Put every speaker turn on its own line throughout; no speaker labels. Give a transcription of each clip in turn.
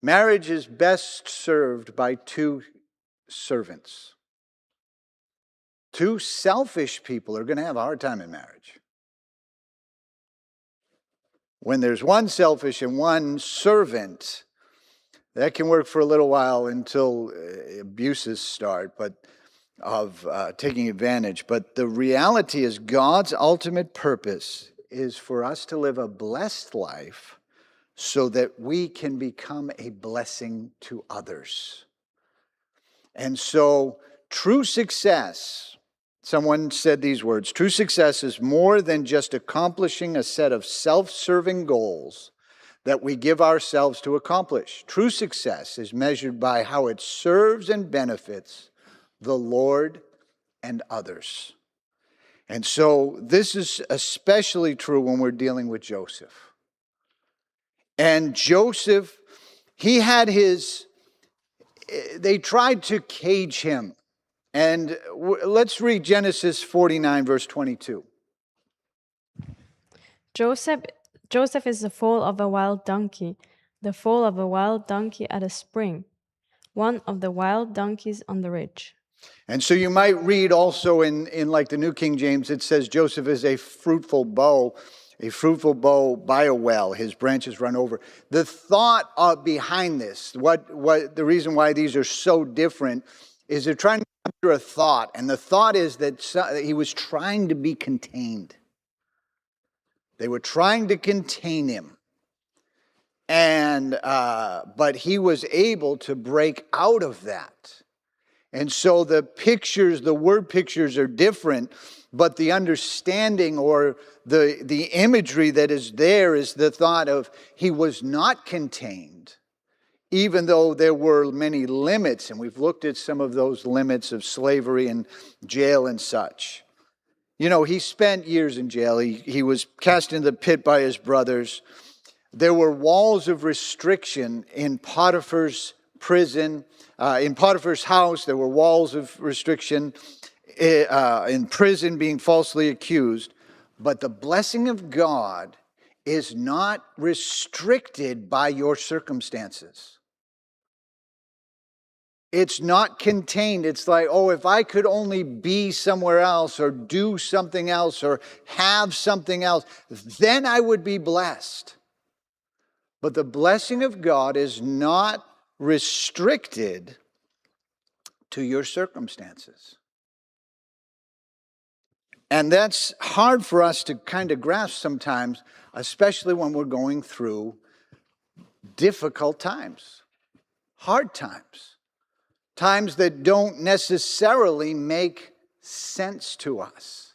Marriage is best served by two servants. Two selfish people are going to have a hard time in marriage. When there's one selfish and one servant, that can work for a little while until abuses start, but of taking advantage. But the reality is God's ultimate purpose is for us to live a blessed life so that we can become a blessing to others. And so true success, someone said these words, true success is more than just accomplishing a set of self-serving goals that we give ourselves to accomplish. True success is measured by how it serves and benefits the Lord and others. And so this is especially true when we're dealing with Joseph. And Joseph, they tried to cage him. And let's read Genesis 49, verse 22.
Joseph is the foal of a wild donkey, the foal of a wild donkey at a spring, one of the wild donkeys on the ridge.
And so you might read also in like the New King James, it says Joseph is a fruitful bow by a well. His branches run over. The thought behind this, what the reason why these are so different is they're trying to capture a thought. And the thought is that he was trying to be contained. They were trying to contain him. And but he was able to break out of that. And so the word pictures are different, but the understanding or the imagery that is there is the thought of he was not contained, even though there were many limits. And we've looked at some of those limits of slavery and jail and such. You know, he spent years in jail. He was cast into the pit by his brothers. There were walls of restriction in Potiphar's prison. In Potiphar's house, there were walls of restriction. In prison, being falsely accused. But the blessing of God is not restricted by your circumstances. It's not contained. It's like, oh, if I could only be somewhere else or do something else or have something else, then I would be blessed. But the blessing of God is not restricted to your circumstances. And that's hard for us to kind of grasp sometimes, especially when we're going through difficult times, hard times, times that don't necessarily make sense to us.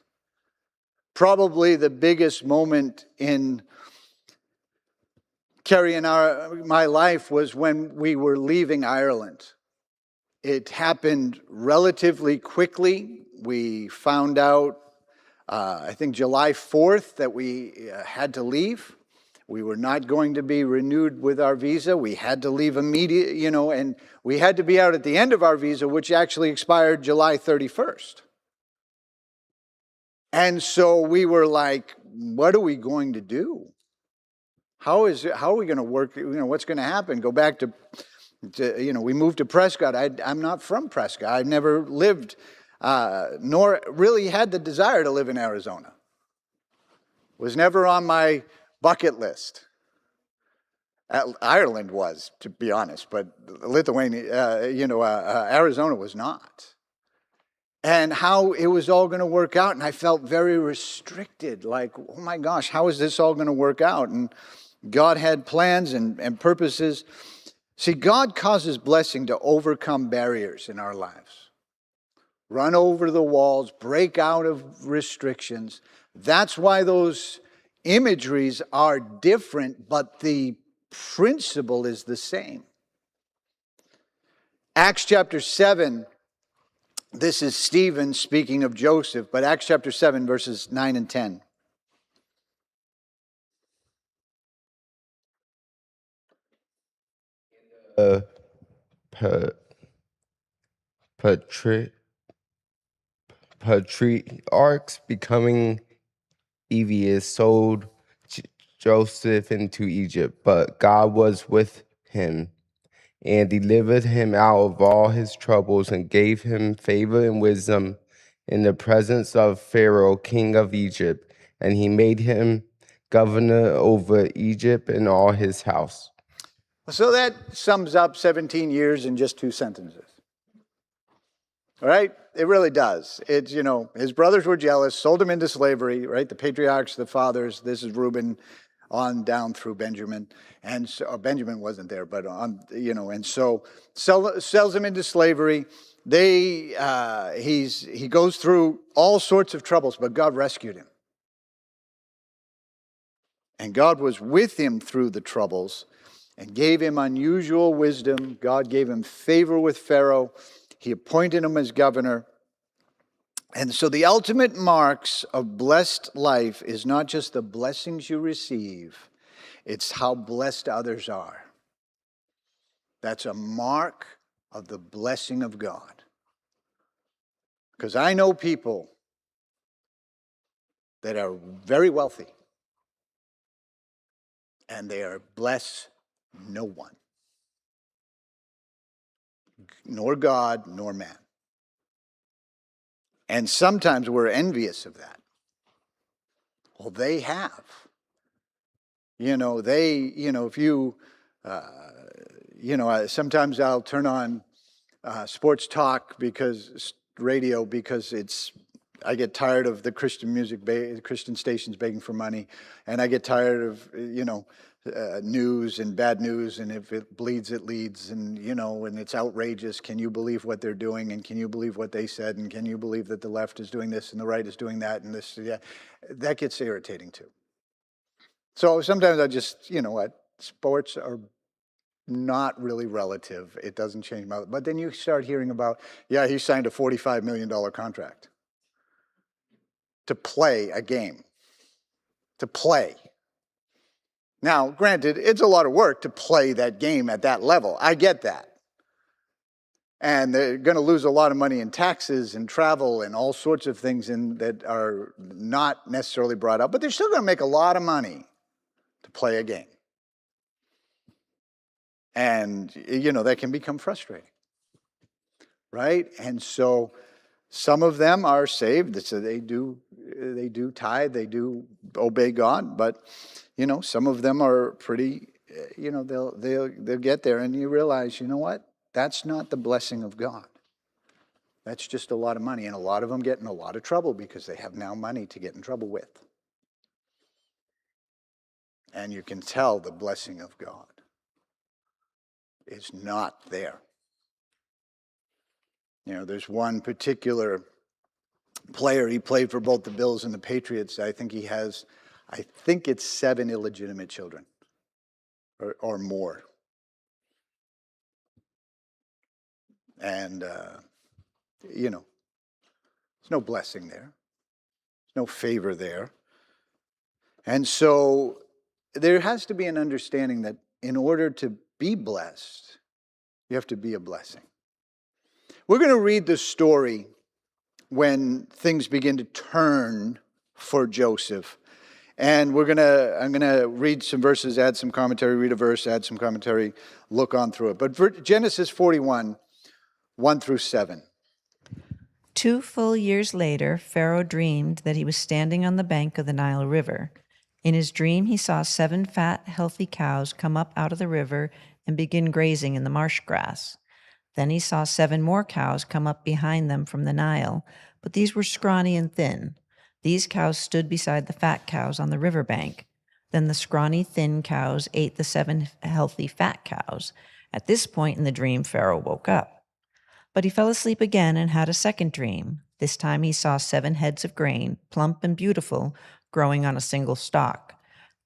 Probably the biggest moment in Carrie and my life was when we were leaving Ireland. It happened relatively quickly. We found out, I think July 4th, that we had to leave. We were not going to be renewed with our visa. We had to leave immediately, and we had to be out at the end of our visa, which actually expired July 31st. And so we were like, what are we going to do? How are we going to work? What's going to happen? Go back to we moved to Prescott. I'm not from Prescott. I've never lived, nor really had the desire to live in Arizona. Was never on my bucket list. Ireland was, to be honest, but Lithuania, Arizona was not. And how it was all going to work out, and I felt very restricted. Like, oh my gosh, how is this all going to work out? And God had plans and purposes. See, God causes blessing to overcome barriers in our lives. Run over the walls, break out of restrictions. That's why those imageries are different, but the principle is the same. Acts chapter 7, this is Stephen speaking of Joseph, but Acts chapter 7, verses 9 and 10.
Patriarchs becoming envious sold Joseph into Egypt, but God was with him and delivered him out of all his troubles, and gave him favor and wisdom in the presence of Pharaoh, king of Egypt, and he made him governor over Egypt and all his house.
So that sums up 17 years in just 2 sentences. All right? It really does. It's, his brothers were jealous, sold him into slavery, right? The patriarchs, the fathers, this is Reuben on down through Benjamin. And so, Benjamin wasn't there, but and so sells him into slavery. He goes through all sorts of troubles, but God rescued him. And God was with him through the troubles and gave him unusual wisdom. God gave him favor with Pharaoh. He appointed him as governor. And so the ultimate marks of blessed life is not just the blessings you receive, it's how blessed others are. That's a mark of the blessing of God. Because I know people that are very wealthy, and they are bless no one, nor God, nor man. And sometimes we're envious of that. Well, they have. If you, sometimes I'll turn on sports talk radio because I get tired of the Christian music, Christian stations begging for money, and I get tired of, news and bad news, and if it bleeds, it leads, and it's outrageous. Can you believe what they're doing? And can you believe what they said? And can you believe that the left is doing this and the right is doing that? And this, that gets irritating too. So sometimes I just, sports are not really relative. It doesn't change my, but then you start hearing about, he signed a $45 million contract to play a game. To play. Now, granted, it's a lot of work to play that game at that level. I get that. And they're going to lose a lot of money in taxes and travel and all sorts of things that are not necessarily brought up, but they're still going to make a lot of money to play a game. And, that can become frustrating, right? And so some of them are saved, so they do tithe, they do obey God, but, some of them are pretty, they'll get there, and you realize, what? That's not the blessing of God. That's just a lot of money, and a lot of them get in a lot of trouble because they have now money to get in trouble with. And you can tell the blessing of God is not there. There's one particular player, he played for both the Bills and the Patriots. I think it's 7 illegitimate children or more. And, there's no blessing there. There's no favor there. And so there has to be an understanding that in order to be blessed, you have to be a blessing. We're going to read the story when things begin to turn for Joseph. And I'm going to read some verses, add some commentary, read a verse, add some commentary, look on through it. But Genesis 41, 1 through 7.
2 full years later, Pharaoh dreamed that he was standing on the bank of the Nile River. In his dream, he saw 7 fat, healthy cows come up out of the river and begin grazing in the marsh grass. Then he saw 7 more cows come up behind them from the Nile, but these were scrawny and thin. These cows stood beside the fat cows on the riverbank. Then the scrawny, thin cows ate the 7 healthy, fat cows. At this point in the dream, Pharaoh woke up. But he fell asleep again and had a second dream. This time he saw 7 heads of grain, plump and beautiful, growing on a single stalk.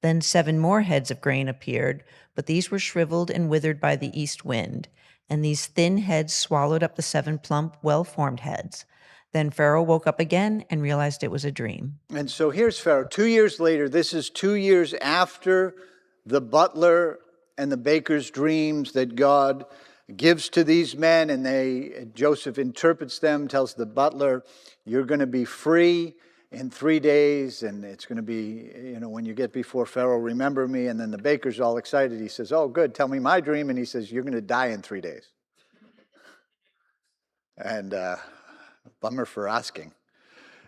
Then 7 more heads of grain appeared, but these were shriveled and withered by the east wind. And these thin heads swallowed up the 7 plump, well-formed heads. Then Pharaoh woke up again and realized it was a dream.
And so here's Pharaoh. 2 years later, this is 2 years after the butler and the baker's dreams that God gives to these men, and Joseph interprets them, tells the butler, you're going to be free, in 3 days, and it's going to be, when you get before Pharaoh, remember me. And then the baker's all excited. He says, oh, good, tell me my dream. And he says, you're going to die in 3 days. And bummer for asking.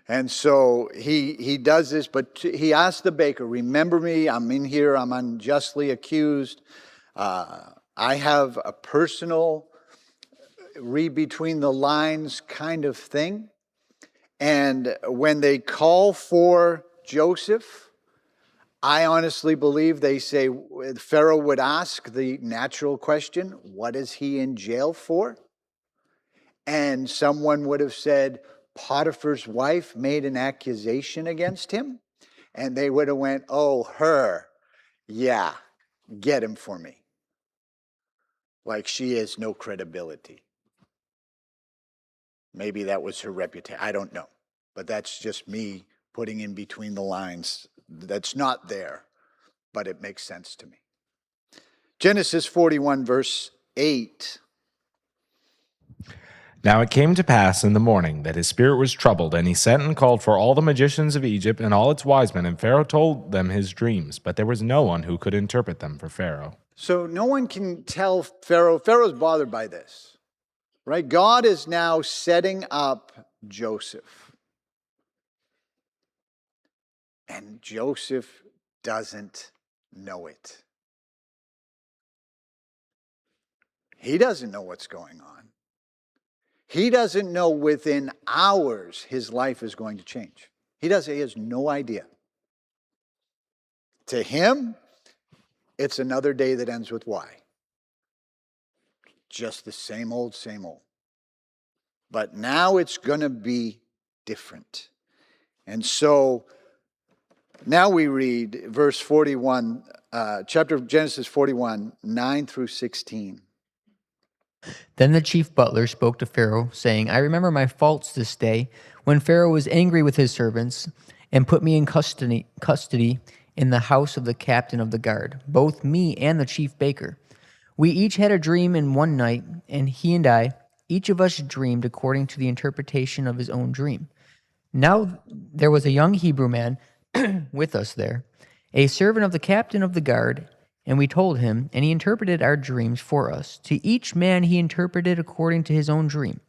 And so he does this, but he asks the baker, remember me, I'm in here, I'm unjustly accused. I have a personal read between the lines kind of thing. And when they call for Joseph, I honestly believe they say, Pharaoh would ask the natural question, what is he in jail for? And someone would have said, Potiphar's wife made an accusation against him. And they would have went, oh, her, yeah, get him for me. Like she has no credibility. Maybe that was her reputation. I don't know. But that's just me putting in between the lines. That's not there, but it makes sense to me. Genesis 41, verse 8.
Now it came to pass in the morning that his spirit was troubled, and he sent and called for all the magicians of Egypt and all its wise men, and Pharaoh told them his dreams, but there was no one who could interpret them for Pharaoh.
So no one can tell Pharaoh. Pharaoh's bothered by this, right? God is now setting up Joseph. And Joseph doesn't know it. He doesn't know what's going on. He doesn't know within hours his life is going to change. He has no idea. To him, it's another day that ends with Y. Just the same old, same old. But now it's going to be different. And so now we read verse 41, chapter of Genesis 41, 9 through 16.
Then the chief butler spoke to Pharaoh, saying, I remember my faults this day, when Pharaoh was angry with his servants, and put me in custody in the house of the captain of the guard, both me and the chief baker. We each had a dream in one night, and he and I, each of us dreamed according to the interpretation of his own dream. Now there was a young Hebrew man with us there, a servant of the captain of the guard, and we told him, and he interpreted our dreams for us. To each man he interpreted according to his own dream.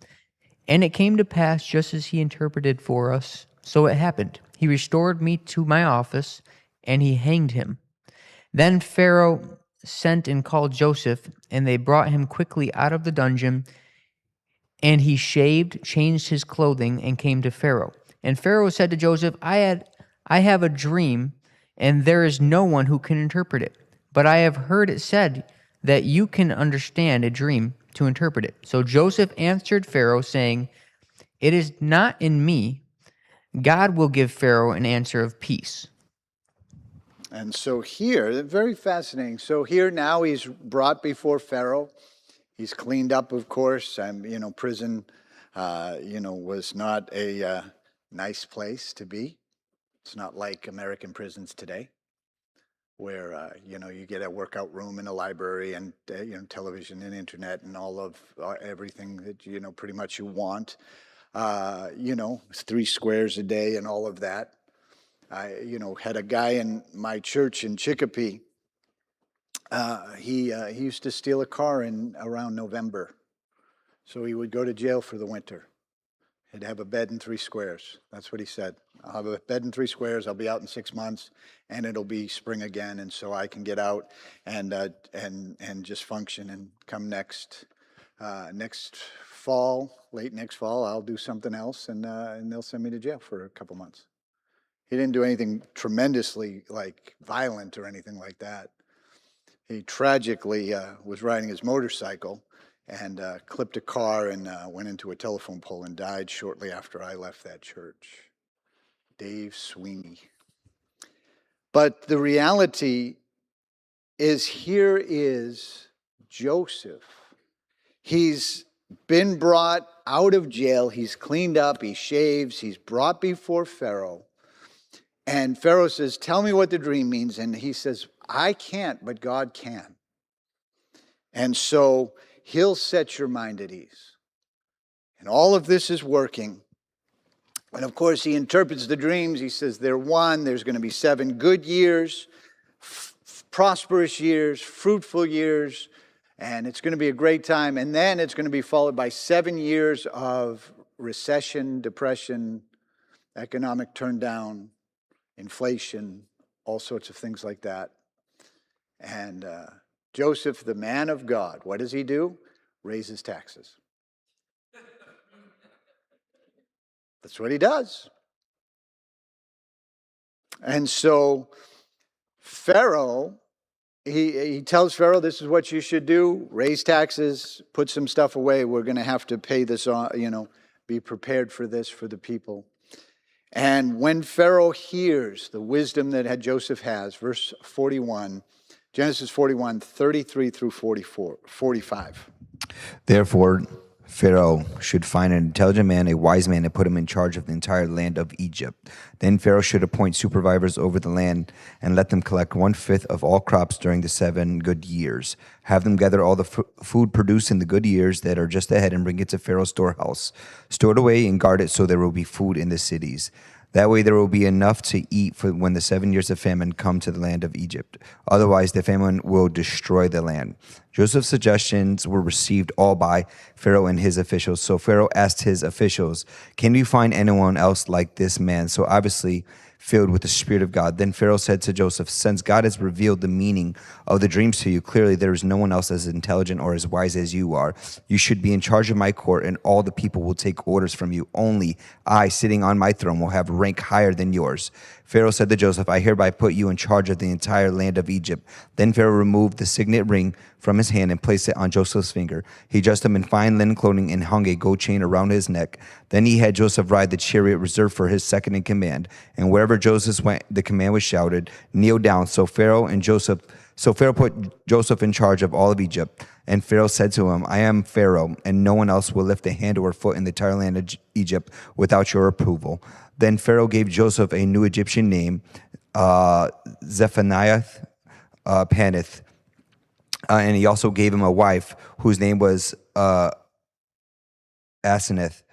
And it came to pass just as he interpreted for us, so it happened. He restored me to my office, and he hanged him. Then Pharaoh sent and called Joseph, and they brought him quickly out of the dungeon, and he shaved, changed his clothing, and came to Pharaoh. And Pharaoh said to Joseph, I have a dream, and there is no one who can interpret it. But I have heard it said that you can understand a dream to interpret it. So Joseph answered Pharaoh, saying, It is not in me. God will give Pharaoh an answer of peace.
And so here, very fascinating. So here now he's brought before Pharaoh. He's cleaned up, of course. Prison, was not a nice place to be. It's not like American prisons today, where, you get a workout room and a library and, television and internet and all of everything that, pretty much you want. 3 squares a day and all of that. I, had a guy in my church in Chicopee. He used to steal a car in around November. So he would go to jail for the winter. He'd have a bed in 3 squares. That's what he said. I'll have a bed in 3 squares. I'll be out in 6 months, and it'll be spring again, and so I can get out and just function. And come next fall, late next fall, I'll do something else, and they'll send me to jail for a couple months. He didn't do anything tremendously violent or anything like that. He tragically was riding his motorcycle and clipped a car and went into a telephone pole and died shortly after I left that church. Dave Sweeney. But the reality is, here is Joseph. He's been brought out of jail. He's cleaned up. He shaves. He's brought before Pharaoh. And Pharaoh says, tell me what the dream means. And he says, I can't, but God can. And so he'll set your mind at ease. And all of this is working. And of course, he interprets the dreams. He says there's going to be 7 good years, prosperous years, fruitful years, and it's going to be a great time. And then it's going to be followed by 7 years of recession, depression, economic turndown, inflation, all sorts of things like that. And Joseph, the man of God, what does he do? Raises taxes. That's what he does. And so Pharaoh, he tells Pharaoh, this is what you should do. Raise taxes, put some stuff away. We're going to have to pay this on, be prepared for this for the people. And when Pharaoh hears the wisdom that Joseph has, verse 41, Genesis 41, 33 through 45.
Therefore, Pharaoh should find an intelligent man, a wise man, and put him in charge of the entire land of Egypt. Then Pharaoh should appoint supervisors over the land and let them collect 1/5 of all crops during the 7 good years. Have them gather all the food produced in the good years that are just ahead and bring it to Pharaoh's storehouse. Store it away and guard it so there will be food in the cities. That way there will be enough to eat for when the 7 years of famine come to the land of Egypt. Otherwise, the famine will destroy the land. Joseph's suggestions were received all by Pharaoh and his officials. So Pharaoh asked his officials, "Can you find anyone else like this man?" So obviously filled with the Spirit of God. Then Pharaoh said to Joseph, "Since God has revealed the meaning of the dreams to you, clearly there is no one else as intelligent or as wise as you are. You should be in charge of my court, and all the people will take orders from you. Only I, sitting on my throne, will have rank higher than yours." Pharaoh said to Joseph, "I hereby put you in charge of the entire land of Egypt." Then Pharaoh removed the signet ring from his hand and placed it on Joseph's finger. He dressed him in fine linen clothing and hung a gold chain around his neck. Then he had Joseph ride the chariot reserved for his second in command. And wherever Joseph went, the command was shouted, "Kneel down." So Pharaoh put Joseph in charge of all of Egypt. And Pharaoh said to him, "I am Pharaoh, and no one else will lift a hand or foot in the entire land of Egypt without your approval." Then Pharaoh gave Joseph a new Egyptian name, Zephaniah Paneth. And he also gave him a wife whose name was Asenath.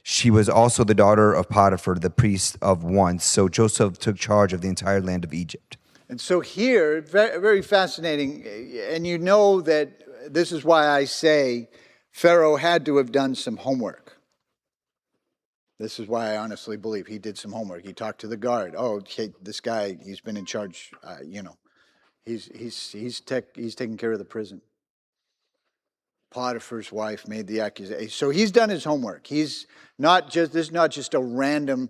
She was also the daughter of Potiphar, the priest of once. So Joseph took charge of the entire land of Egypt.
And so here, very, very fascinating, and you know that this is why I say Pharaoh had to have done some homework. This is why I honestly believe he did some homework. He talked to the guard. Oh, okay, this guy, he's been in charge, he's taking care of the prison. Potiphar's wife made the accusation. So he's done his homework. This is not just a random,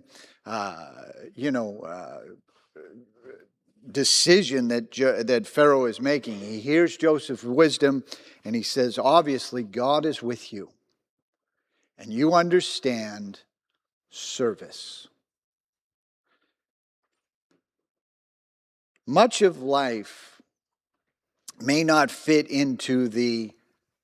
decision that Pharaoh is making. He hears Joseph's wisdom, and he says, obviously, God is with you, and you understand service. Much of life may not fit into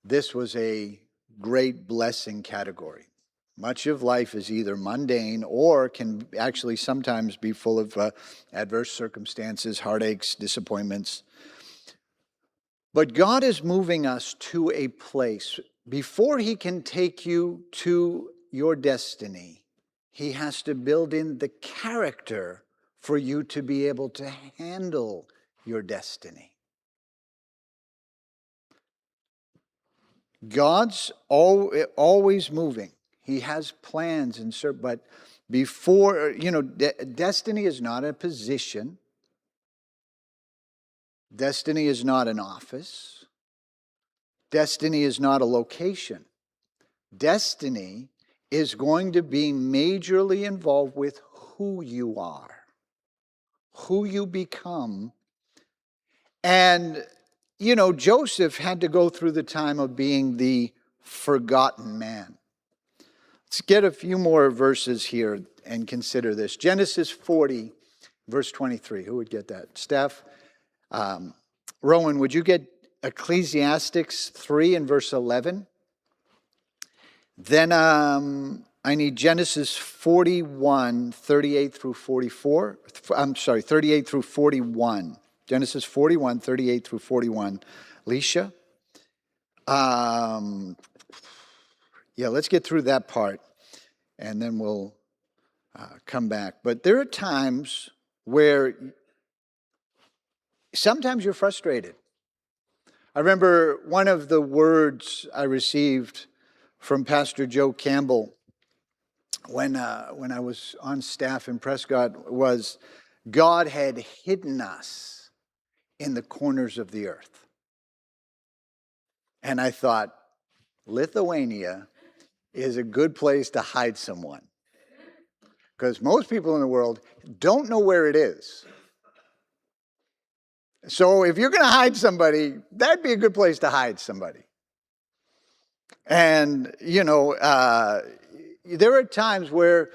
this was a great blessing category. Much of life is either mundane or can actually sometimes be full of adverse circumstances, heartaches, disappointments. But God is moving us to a place. Before He can take you to your destiny, He has to build in the character for you to be able to handle your destiny. God's always moving. He has plans, but before, destiny is not a position. Destiny is not an office. Destiny is not a location. Destiny is going to be majorly involved with who you are, who you become. And, Joseph had to go through the time of being the forgotten man. Let's get a few more verses here and consider this. Genesis 40, verse 23. Who would get that? Steph? Rowan, would you get Ecclesiastes 3 and verse 11? Then I need Genesis 41, 38 through 44. 38 through 41. Genesis 41, 38 through 41. Alicia? Let's get through that part. And then we'll come back. But there are times where sometimes you're frustrated. I remember one of the words I received from Pastor Joe Campbell when I was on staff in Prescott was, God had hidden us in the corners of the earth. And I thought, Lithuania is a good place to hide someone. Because most people in the world don't know where it is. So if you're going to hide somebody, that'd be a good place to hide somebody. And, there are times where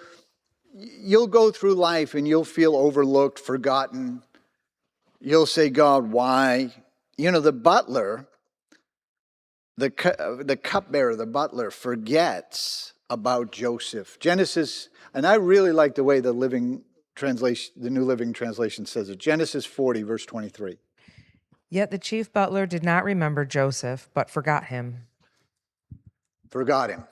you'll go through life and you'll feel overlooked, forgotten. You'll say, God, why? The butler, the cupbearer, the butler forgets about Joseph. Genesis, and I really like the way the New Living Translation says it. Genesis 40, verse 23.
Yet the chief butler did not remember Joseph, but forgot him.
Forgot him.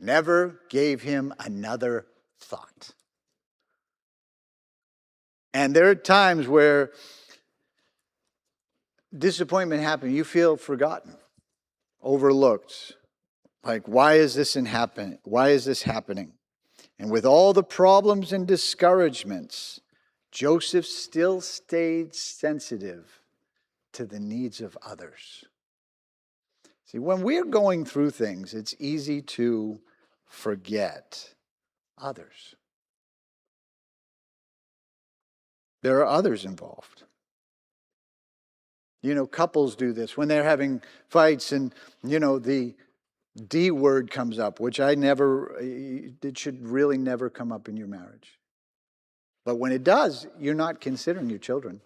Never gave him another thought. And there are times where disappointment happens. You feel forgotten, overlooked. Like, why is this happening? Why is this happening? And with all the problems and discouragements, Joseph still stayed sensitive to the needs of others. See, when we're going through things, it's easy to forget others. There are others involved. Couples do this when they're having fights and, the D word comes up, which it should really never come up in your marriage. But when it does, you're not considering your children.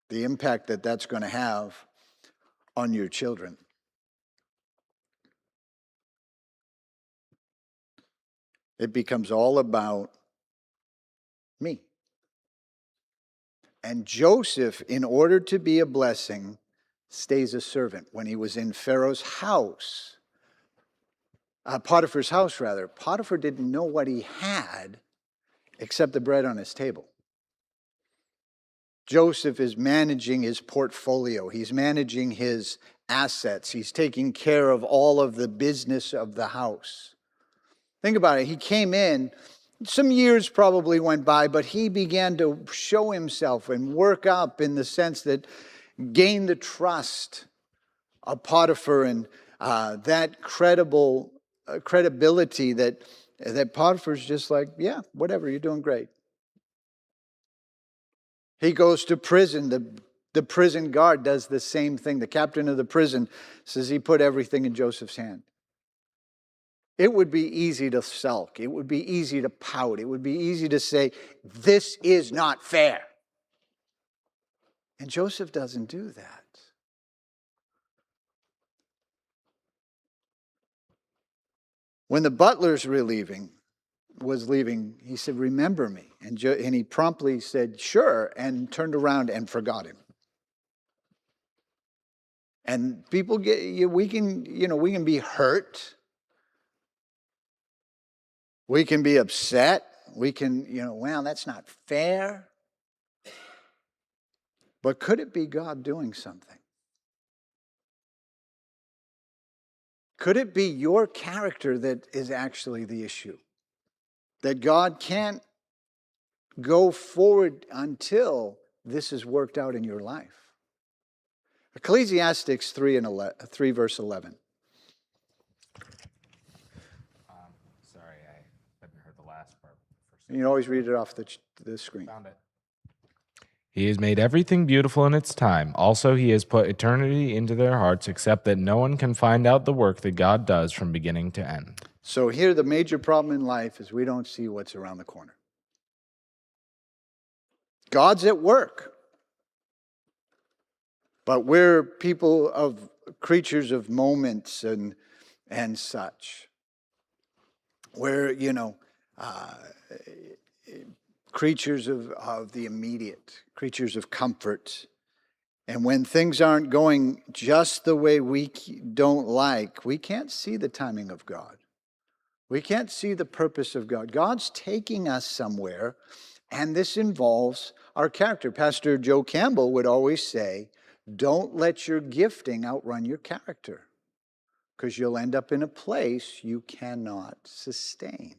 The impact that that's going to have on your children. It becomes all about me. And Joseph, in order to be a blessing, stays a servant. When he was in Pharaoh's house, Potiphar's house rather, Potiphar didn't know what he had except the bread on his table. Joseph is managing his portfolio. He's managing his assets. He's taking care of all of the business of the house. Think about it. He came in, some years probably went by, but he began to show himself and work up in the sense that gain the trust of Potiphar and that credibility that Potiphar's just like, yeah, whatever, you're doing great. He goes to prison. The prison guard does the same thing. The captain of the prison says he put everything in Joseph's hand. It would be easy to sulk. It would be easy to pout. It would be easy to say, this is not fair. And Joseph doesn't do that. When the butlers were leaving, he said, remember me. And he promptly said, sure, and turned around and forgot him. And people we can be hurt. We can be upset. We can, well, that's not fair. But could it be God doing something? Could it be your character that is actually the issue? That God can't go forward until this is worked out in your life. Ecclesiastes 3 verse 11.
Sorry, I hadn't heard the last part.
You can always read it off the screen.
Found it. He has made everything beautiful in its time. Also, he has put eternity into their hearts, except that no one can find out the work that God does from beginning to end.
So here, the major problem in life is we don't see what's around the corner. God's at work. But we're creatures of moments and such. We're, creatures of the immediate, creatures of comfort. And when things aren't going just the way we don't like, we can't see the timing of God. We can't see the purpose of God. God's taking us somewhere, and this involves our character. Pastor Joe Campbell would always say, don't let your gifting outrun your character, because you'll end up in a place you cannot sustain.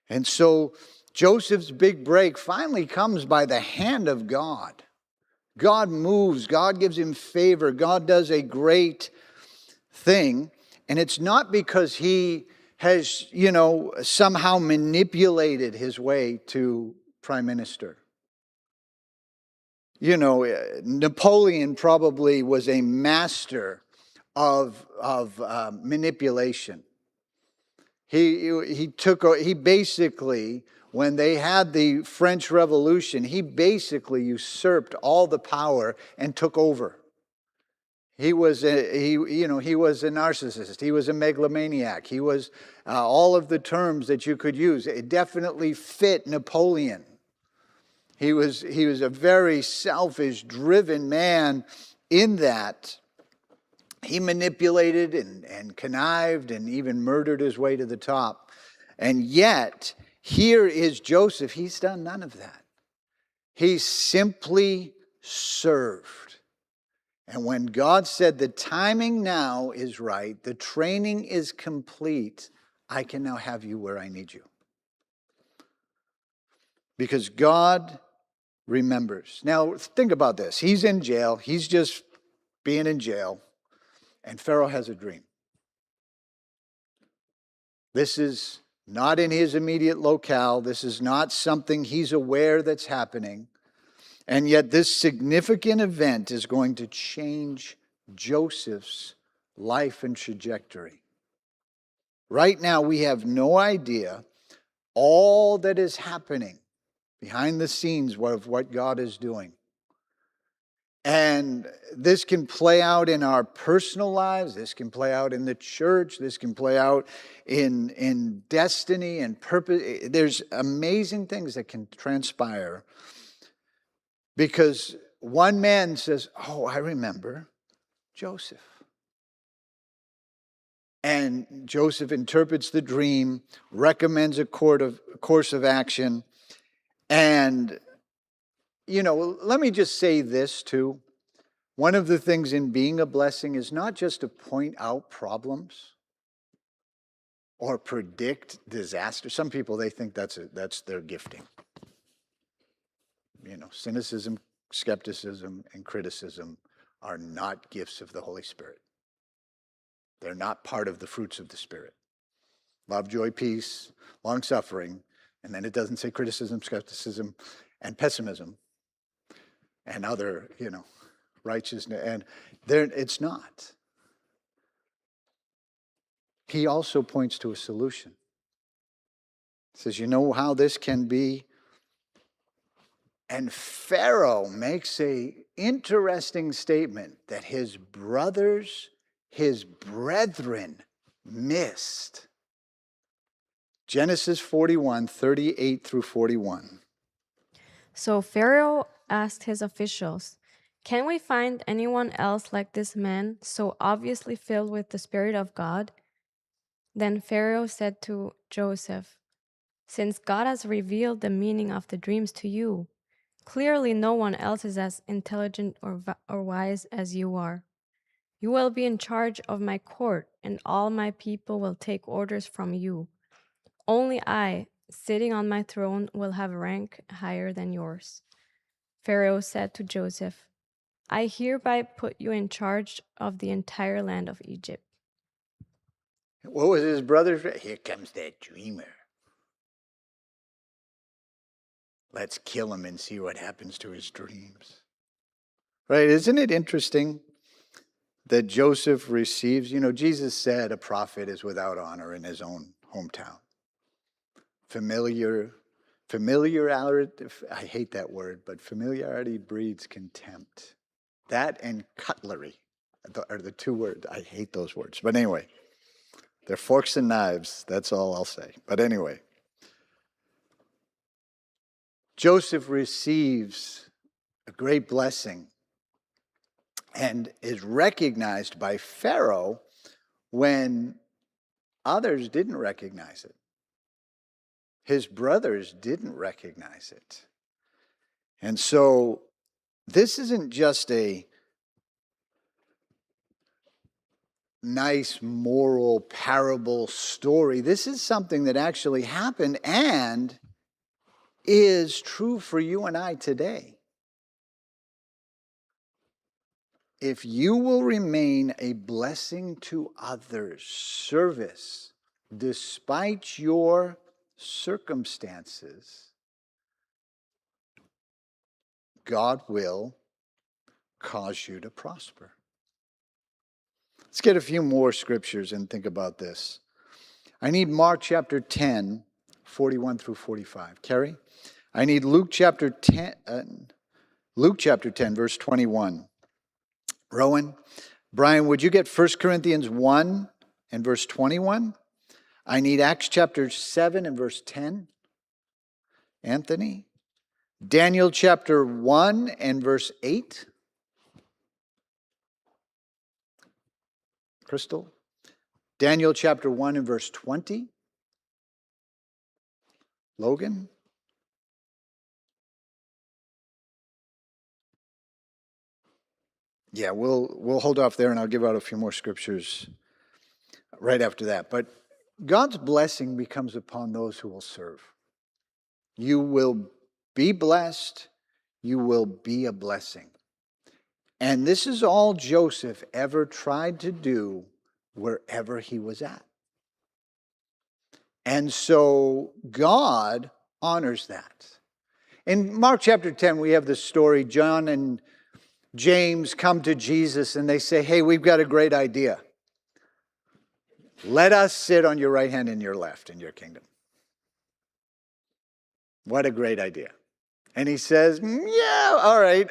And so Joseph's big break finally comes by the hand of God. God moves, God gives him favor, God does a great thing. And it's not because he has, somehow manipulated his way to prime minister. Napoleon probably was a master of manipulation. He basically, when they had the French Revolution, he basically usurped all the power and took over. He was a narcissist. He was a megalomaniac. He was all of the terms that you could use. It definitely fit Napoleon. He was a very selfish, driven man in that. He manipulated and connived and even murdered his way to the top. And yet, here is Joseph. He's done none of that. He simply served. And when God said the timing now is right, the training is complete, I can now have you where I need you. Because God remembers. Now, think about this. He's in jail. He's just being in jail. And Pharaoh has a dream. This is not in his immediate locale. This is not something he's aware that's happening. And yet this significant event is going to change Joseph's life and trajectory. Right now, we have no idea all that is happening behind the scenes of what God is doing. And this can play out in our personal lives. This can play out in the church. This can play out in destiny and purpose. There's amazing things that can transpire because one man says, oh, I remember Joseph. And Joseph interprets the dream, recommends a course of action. And, let me just say this too. One of the things in being a blessing is not just to point out problems or predict disaster. Some people, they think that's their gifting. Cynicism, skepticism, and criticism are not gifts of the Holy Spirit. They're not part of the fruits of the Spirit. Love, joy, peace, long-suffering, and then it doesn't say criticism, skepticism, and pessimism, and other, righteousness, and it's not. He also points to a solution. He says, you know how this can be? And Pharaoh makes an interesting statement that his brethren missed. Genesis 41, 38 through 41.
So Pharaoh asked his officials, "Can we find anyone else like this man, so obviously filled with the Spirit of God?" Then Pharaoh said to Joseph, "Since God has revealed the meaning of the dreams to you, clearly no one else is as intelligent or wise as you are. You will be in charge of my court, and all my people will take orders from you. Only I, sitting on my throne, will have a rank higher than yours." Pharaoh said to Joseph, "I hereby put you in charge of the entire land of Egypt."
What was his brother's? Here comes that dreamer. Let's kill him and see what happens to his dreams. Right? Isn't it interesting that Joseph receives, Jesus said a prophet is without honor in his own hometown. Familiarity, I hate that word, but familiarity breeds contempt. That and cutlery are the two words. I hate those words. But anyway, they're forks and knives. That's all I'll say. But anyway, Joseph receives a great blessing and is recognized by Pharaoh when others didn't recognize it. His brothers didn't recognize it. And so this isn't just a nice moral parable story. This is something that actually happened and is true for you and I today. If you will remain a blessing to others, service, despite your circumstances, God will cause you to prosper. Let's get a few more scriptures and think about this. I need Mark chapter 10, 41 through 45. Carrie? I need Luke chapter 10, verse 21. Rowan? Brian, would you get 1 Corinthians 1 and verse 21? I need Acts chapter 7 and verse 10. Anthony? Daniel chapter 1 and verse 8. Crystal? Daniel chapter 1 and verse 20. Logan? Yeah, we'll hold off there and I'll give out a few more scriptures right after that. But God's blessing becomes upon those who will serve. You will be blessed. You will be a blessing. And this is all Joseph ever tried to do wherever he was at. And so God honors that. In Mark chapter 10, we have the story. John and James come to Jesus and they say, hey, we've got a great idea. Let us sit on your right hand and your left in your kingdom. What a great idea. And he says, yeah, all right.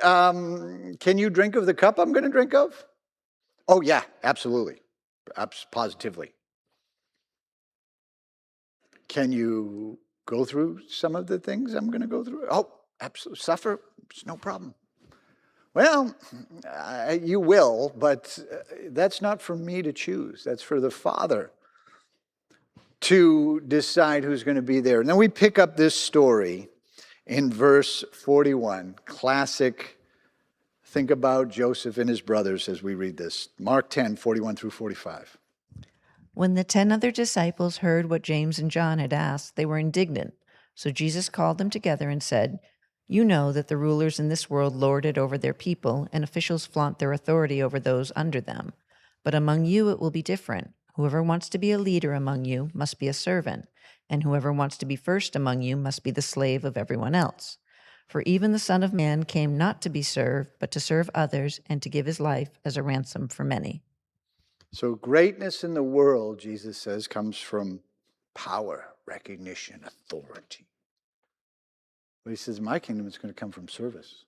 Can you drink of the cup I'm going to drink of? Oh, yeah, absolutely. Positively. Can you go through some of the things I'm going to go through? Oh, absolutely. Suffer? It's no problem. Well, you will, but that's not for me to choose. That's for the Father to decide who's going to be there. And then we pick up this story in verse 41. Classic. Think about Joseph and his brothers as we read this. Mark 10, 41 through 45.
When the 10 other disciples heard what James and John had asked, they were indignant. So Jesus called them together and said, you know that the rulers in this world lord it over their people, and officials flaunt their authority over those under them. But among you it will be different. Whoever wants to be a leader among you must be a servant, and whoever wants to be first among you must be the slave of everyone else. For even the Son of Man came not to be served, but to serve others, and to give his life as a ransom for many. So greatness in the world, Jesus says, comes from power, recognition, authority. But he says, my kingdom is going to come from service.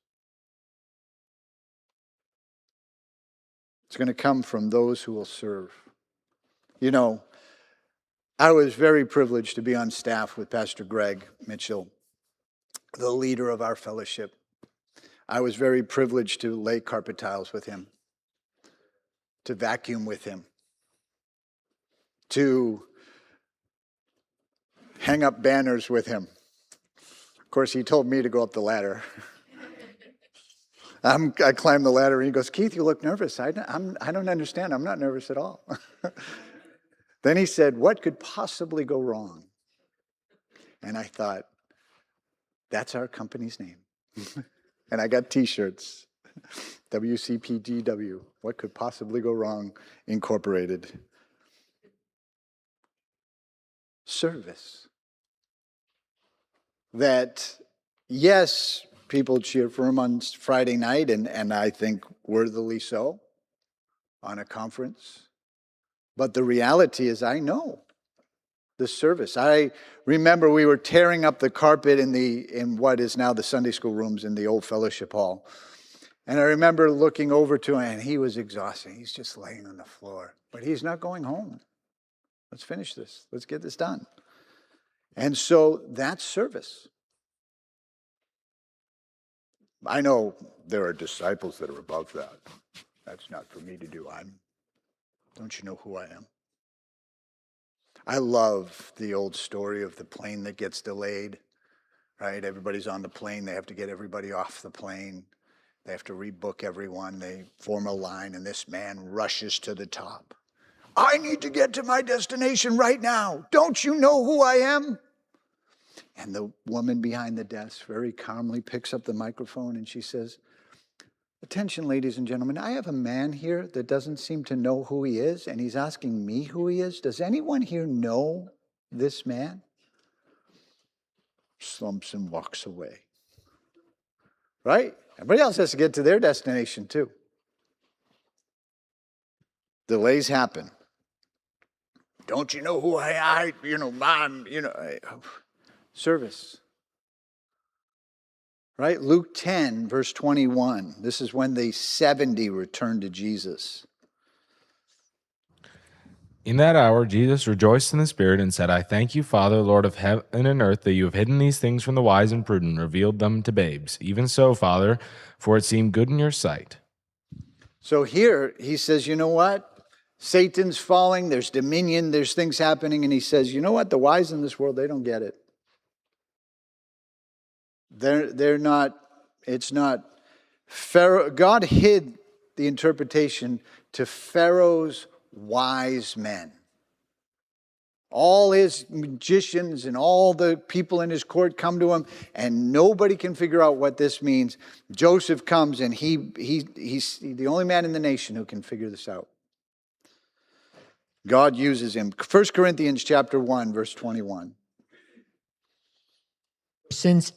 It's going to come from those who will serve. You know, I was very privileged to be on staff with Pastor Greg Mitchell, the leader of our fellowship. I was very privileged to lay carpet tiles with him, to vacuum with him, to hang up banners with him. Of course, he told me to go up the ladder. I climbed the ladder and he goes, Keith, you look nervous. I don't understand. I'm not nervous at all. Then he said, what could possibly go wrong? And I thought, that's our company's name. And I got t-shirts, WCPGW, What Could Possibly Go Wrong, Incorporated. Service. That, yes, people cheer for him on Friday night, and I think worthily so, on a conference. But the reality is, I know the service. I remember we were tearing up the carpet in what is now the Sunday school rooms in the old fellowship hall. And I remember looking over to him, and he was exhausted. He's just laying on the floor. But he's not going home. Let's finish this. Let's get this done. And so that's service. I know there are disciples that are above that. That's not for me to do. Don't you know who I am?
I love the old story of the plane that gets delayed, right? Everybody's on the plane. They have to get everybody off the plane. They have to rebook everyone. They form a line, and this man rushes to the top. I need to get to my destination right now. Don't you know who I am? And the woman behind the desk very calmly picks up the microphone and she says, attention, ladies and gentlemen, I have a man here that doesn't seem to know who he is, and he's asking me who he is. Does anyone here know this man? Slumps and walks away. Right? Everybody else has to get to their destination too. Delays happen. Don't you know who I service. Right? Luke 10, verse 21. This is when the 70 returned to Jesus.
In that hour, Jesus rejoiced in the Spirit and said, I thank you, Father, Lord of heaven and earth, that you have hidden these things from the wise and prudent and revealed them to babes. Even so, Father, for it seemed good in your sight.
So here he says, you know what? Satan's falling, there's dominion, there's things happening, and he says, you know what? The wise in this world, they don't get it. They're not, it's not, Pharaoh, God hid the interpretation to Pharaoh's wise men. All his magicians and all the people in his court come to him, and nobody can figure out what this means. Joseph comes, and he's the only man in the nation who can figure this out. God uses him. 1 Corinthians chapter 1, verse 21.
Since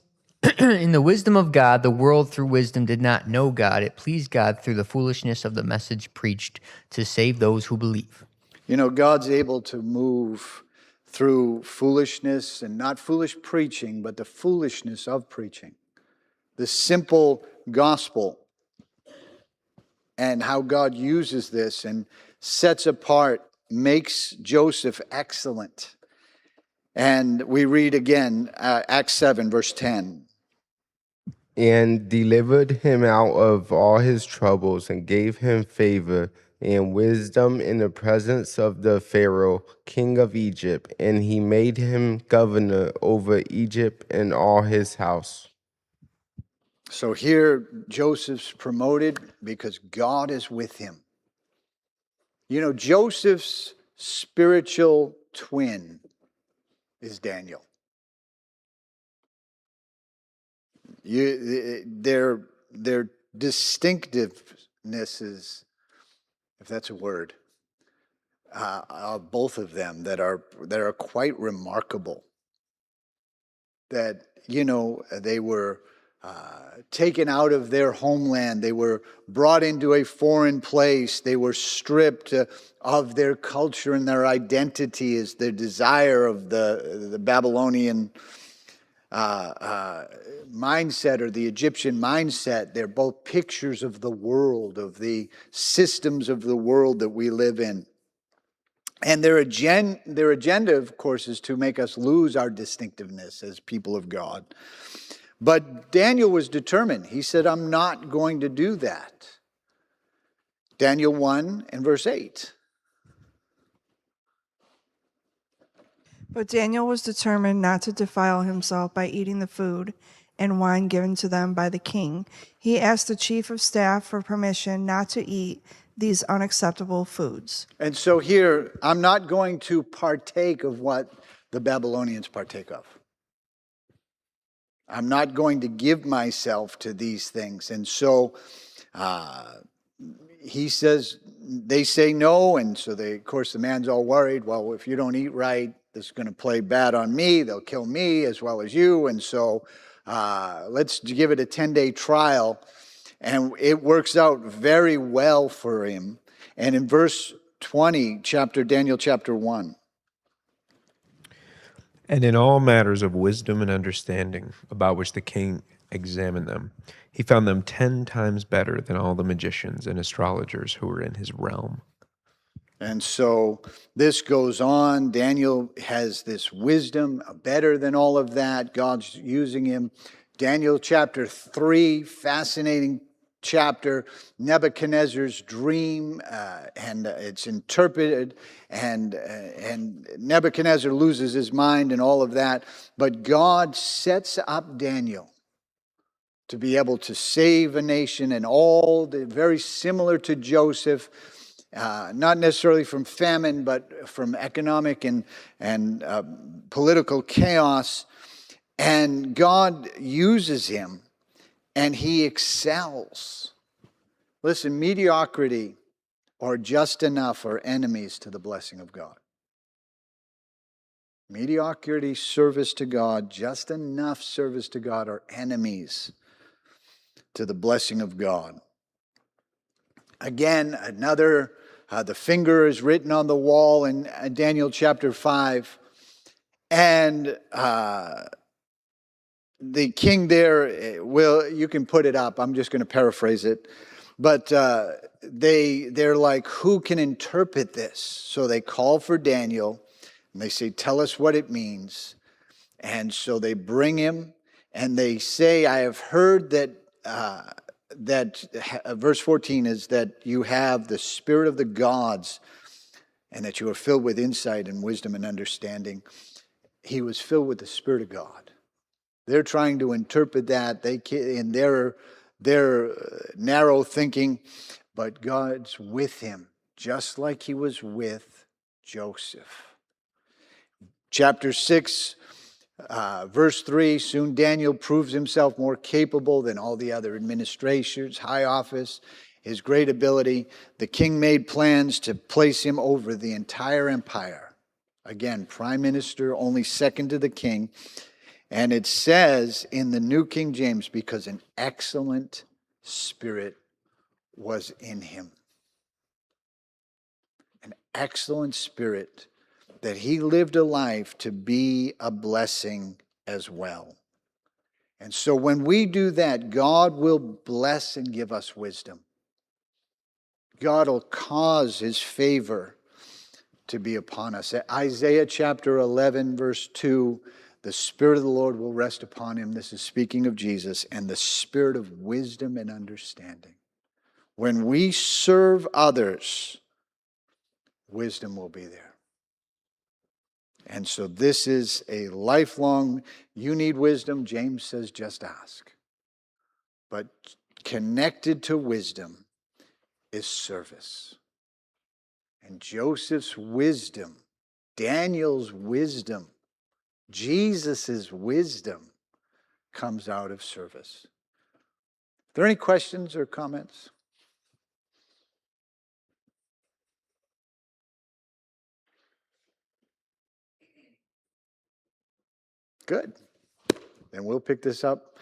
in the wisdom of God, the world through wisdom did not know God, it pleased God through the foolishness of the message preached to save those who believe.
You know, God's able to move through foolishness, and not foolish preaching, but the foolishness of preaching. The simple gospel, and how God uses this and sets apart, makes Joseph excellent. And we read again, Acts 7, verse 10.
And delivered him out of all his troubles and gave him favor and wisdom in the presence of the Pharaoh, king of Egypt, and he made him governor over Egypt and all his house.
So here Joseph's promoted because God is with him. You know, Joseph's spiritual twin is Daniel. Their distinctivenesses, if that's a word, both of them that are quite remarkable. That, you know, they were taken out of their homeland. They were brought into a foreign place. They were stripped of their culture and their identity as their desire of the Babylonian mindset or the Egyptian mindset. They're both pictures of the world, of the systems of the world that we live in. And their agenda, of course, is to make us lose our distinctiveness as people of God. But Daniel was determined. He said, I'm not going to do that. Daniel 1 and verse 8.
But Daniel was determined not to defile himself by eating the food and wine given to them by the king. He asked the chief of staff for permission not to eat these unacceptable foods.
And so here, I'm not going to partake of what the Babylonians partake of. I'm not going to give myself to these things. And so he says, they say no. And so of course, the man's all worried. Well, if you don't eat right, this is going to play bad on me. They'll kill me as well as you. And so let's give it a 10-day trial. And it works out very well for him. And in verse 20, Daniel chapter 1.
And in all matters of wisdom and understanding, about which the king examined them, he found them 10 times better than all the magicians and astrologers who were in his realm.
And so this goes on. Daniel has this wisdom, better than all of that. God's using him. Daniel chapter 3, fascinating chapter, Nebuchadnezzar's dream, and it's interpreted, and Nebuchadnezzar loses his mind and all of that. But God sets up Daniel to be able to save a nation, and very similar to Joseph, not necessarily from famine, but from economic and political chaos. And God uses him, and he excels. Listen, mediocrity or just enough are enemies to the blessing of God. Mediocrity, service to God, just enough service to God are enemies to the blessing of God. Again, the finger is written on the wall in Daniel chapter 5. And the king there, you can put it up. I'm just going to paraphrase it. But they're like, who can interpret this? So they call for Daniel, and they say, tell us what it means. And so they bring him, and they say, I have heard that, verse 14 is that you have the spirit of the gods, and that you are filled with insight and wisdom and understanding. He was filled with the Spirit of God. They're trying to interpret that in their narrow thinking, but God's with him, just like he was with Joseph. Chapter 6, verse 3, soon Daniel proves himself more capable than all the other administrators, high office, his great ability. The king made plans to place him over the entire empire. Again, prime minister, only second to the king. And it says in the New King James, because an excellent spirit was in him. An excellent spirit, that he lived a life to be a blessing as well. And so when we do that, God will bless and give us wisdom. God will cause his favor to be upon us. Isaiah chapter 11, verse 2, the Spirit of the Lord will rest upon him. This is speaking of Jesus, and the spirit of wisdom and understanding. When we serve others, wisdom will be there. And so this is a lifelong, you need wisdom, James says, just ask. But connected to wisdom is service. And Joseph's wisdom, Daniel's wisdom, Jesus' wisdom comes out of service. Are there any questions or comments? Good. Then we'll pick this up